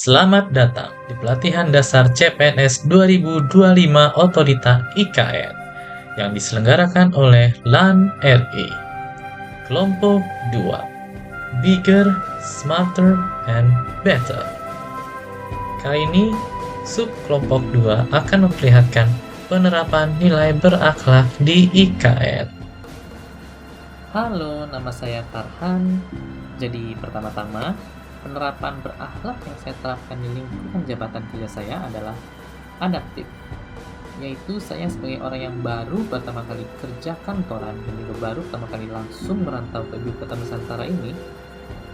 Selamat datang di pelatihan dasar CPNS 2025 Otorita IKN yang diselenggarakan oleh LAN RI. Kelompok 2, Bigger, Smarter, and Better. Kali ini, subkelompok 2 akan memperlihatkan penerapan nilai berakhlak di IKN. Halo, nama saya Farhan. Jadi pertama-tama, penerapan berakhlak yang saya terapkan di lingkungan jabatan kerja saya adalah adaptif, yaitu saya sebagai orang yang baru pertama kali kerja kantoran dan juga baru pertama kali langsung merantau ke ibu kota Nusantara ini,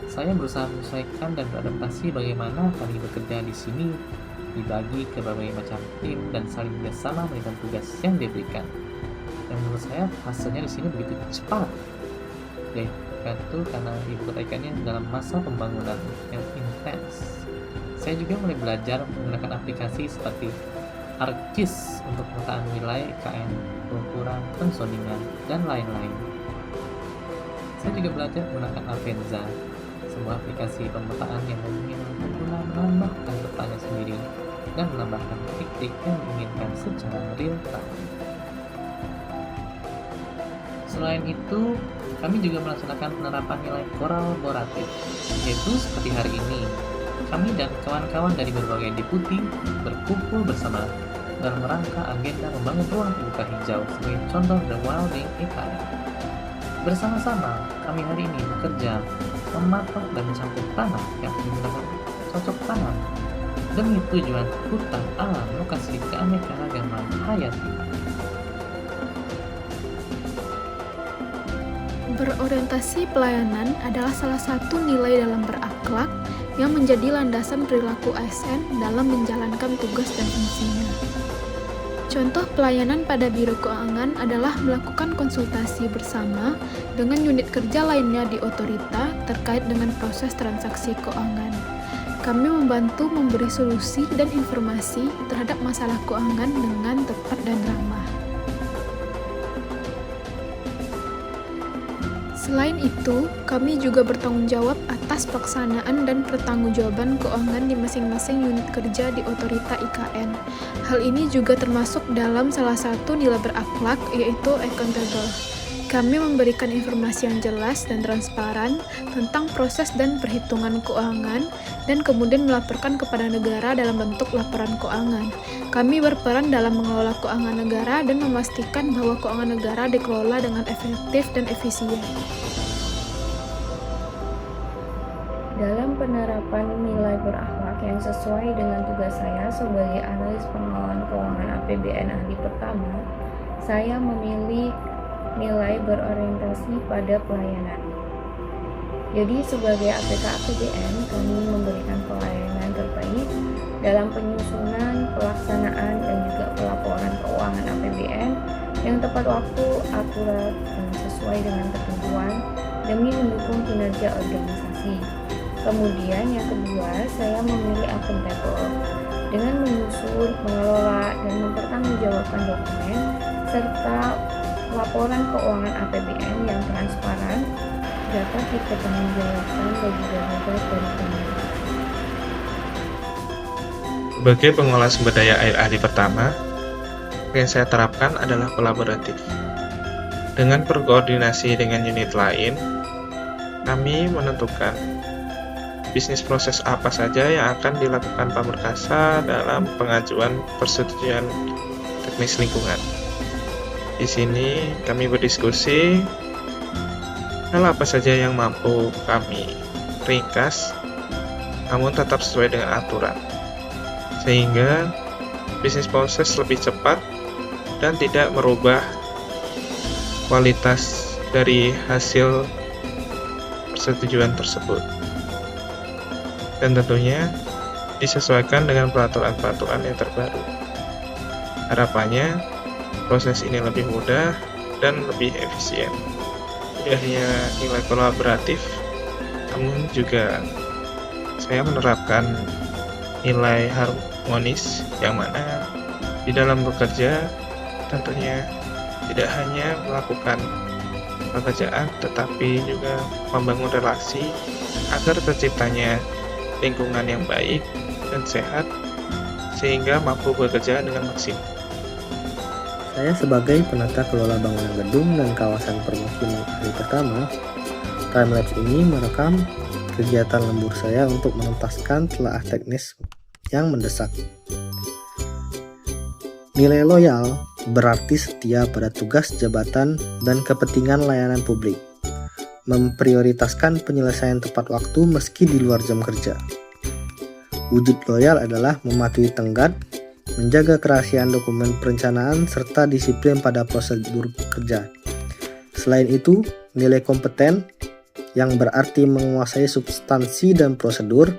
saya berusaha menyesuaikan dan beradaptasi bagaimana kami bekerja di sini, dibagi ke berbagai macam tim dan saling bersama menjalankan tugas yang diberikan. Dan menurut saya hasilnya di sini begitu cepat. Yaitu karena ibu kota IKN dalam masa pembangunan yang intens. Saya juga mulai belajar menggunakan aplikasi seperti ArcGIS untuk pemetaan wilayah IKN, pengukuran, pensondingan, dan lain-lain. Saya juga belajar menggunakan Avenza, sebuah aplikasi pemetaan yang memungkinkan pengguna menambahkan petanya sendiri dan menambahkan titik yang diinginkan secara real time. Selain itu, kami juga melaksanakan penerapan nilai kolaboratif, yaitu seperti hari ini, kami dan kawan-kawan dari berbagai deputi berkumpul bersama dalam rangka agenda membangun ruang terbuka hijau sebagai contoh the well-being IKN. Bersama-sama, kami hari ini bekerja mematok dan mencangkuk tanah yang menggunakan cocok tanam demi tujuan hutan alam lokasi keanekaragaman hayati. Berorientasi pelayanan adalah salah satu nilai dalam berakhlak yang menjadi landasan perilaku ASN dalam menjalankan tugas dan fungsinya. Contoh pelayanan pada Biro Keuangan adalah melakukan konsultasi bersama dengan unit kerja lainnya di otorita terkait dengan proses transaksi keuangan. Kami membantu memberi solusi dan informasi terhadap masalah keuangan dengan tepat dan ramah. Selain itu, kami juga bertanggung jawab atas pelaksanaan dan pertanggungjawaban keuangan di masing-masing unit kerja di otorita IKN. Hal ini juga termasuk dalam salah satu nilai berakhlak, yaitu accountable. Kami memberikan informasi yang jelas dan transparan tentang proses dan perhitungan keuangan dan kemudian melaporkan kepada negara dalam bentuk laporan keuangan. Kami berperan dalam mengelola keuangan negara dan memastikan bahwa keuangan negara dikelola dengan efektif dan efisien. Dalam penerapan nilai berakhlak yang sesuai dengan tugas saya sebagai analis pengelolaan keuangan APBN ahli pertama, saya memilih nilai berorientasi pada pelayanan. Jadi sebagai APK APBN, kami memberikan pelayanan terbaik dalam penyusunan, pelaksanaan, dan juga pelaporan keuangan APBN yang tepat waktu, akurat, dan sesuai dengan ketentuan demi mendukung kinerja organisasi. Kemudian yang kedua, saya memilih akuntabel dengan menyusun, mengelola, dan mempertanggungjawabkan dokumen serta laporan keuangan APBN yang transparan dapat dipertanggungjawabkan bagi berbagai perusahaan. Sebagai pengelola sumber daya air ahli pertama, yang saya terapkan adalah kolaboratif. Dengan berkoordinasi dengan unit lain, kami menentukan bisnis proses apa saja yang akan dilakukan Pamorkasa dalam pengajuan persetujuan teknis lingkungan. Di sini kami berdiskusi hal apa saja yang mampu kami ringkas, namun tetap sesuai dengan aturan, sehingga bisnis proses lebih cepat dan tidak merubah kualitas dari hasil persetujuan tersebut. Dan tentunya disesuaikan dengan peraturan-peraturan yang terbaru. Harapannya proses ini lebih mudah dan lebih efisien. Tidak hanya nilai kolaboratif, namun juga saya menerapkan nilai harmonis yang mana di dalam bekerja tentunya tidak hanya melakukan pekerjaan tetapi juga membangun relasi agar terciptanya lingkungan yang baik dan sehat sehingga mampu bekerja dengan maksimal. Saya sebagai penata kelola bangunan gedung dan kawasan permukiman ahli pertama, timelapse ini merekam kegiatan lembur saya untuk menuntaskan telaah teknis yang mendesak. Nilai loyal berarti setia pada tugas jabatan dan kepentingan layanan publik, memprioritaskan penyelesaian tepat waktu meski di luar jam kerja. Wujud loyal adalah mematuhi tenggat, menjaga kerahasiaan dokumen perencanaan, serta disiplin pada prosedur kerja. Selain itu, nilai kompeten yang berarti menguasai substansi dan prosedur,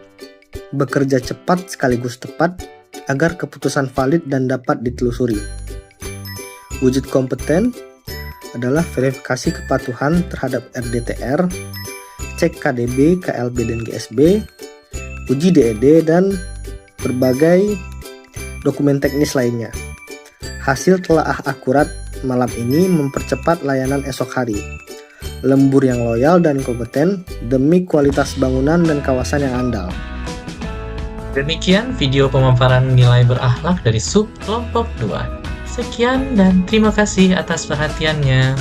bekerja cepat sekaligus tepat agar keputusan valid dan dapat ditelusuri. Wujud kompeten adalah verifikasi kepatuhan terhadap RDTR, cek KDB, KLB, dan GSB, uji DED, dan berbagai dokumen teknis lainnya. Hasil telaah akurat malam ini mempercepat layanan esok hari. Lembur yang loyal dan kompeten demi kualitas bangunan dan kawasan yang andal. Demikian video pemaparan nilai berakhlak dari sub kelompok 2. Sekian dan terima kasih atas perhatiannya.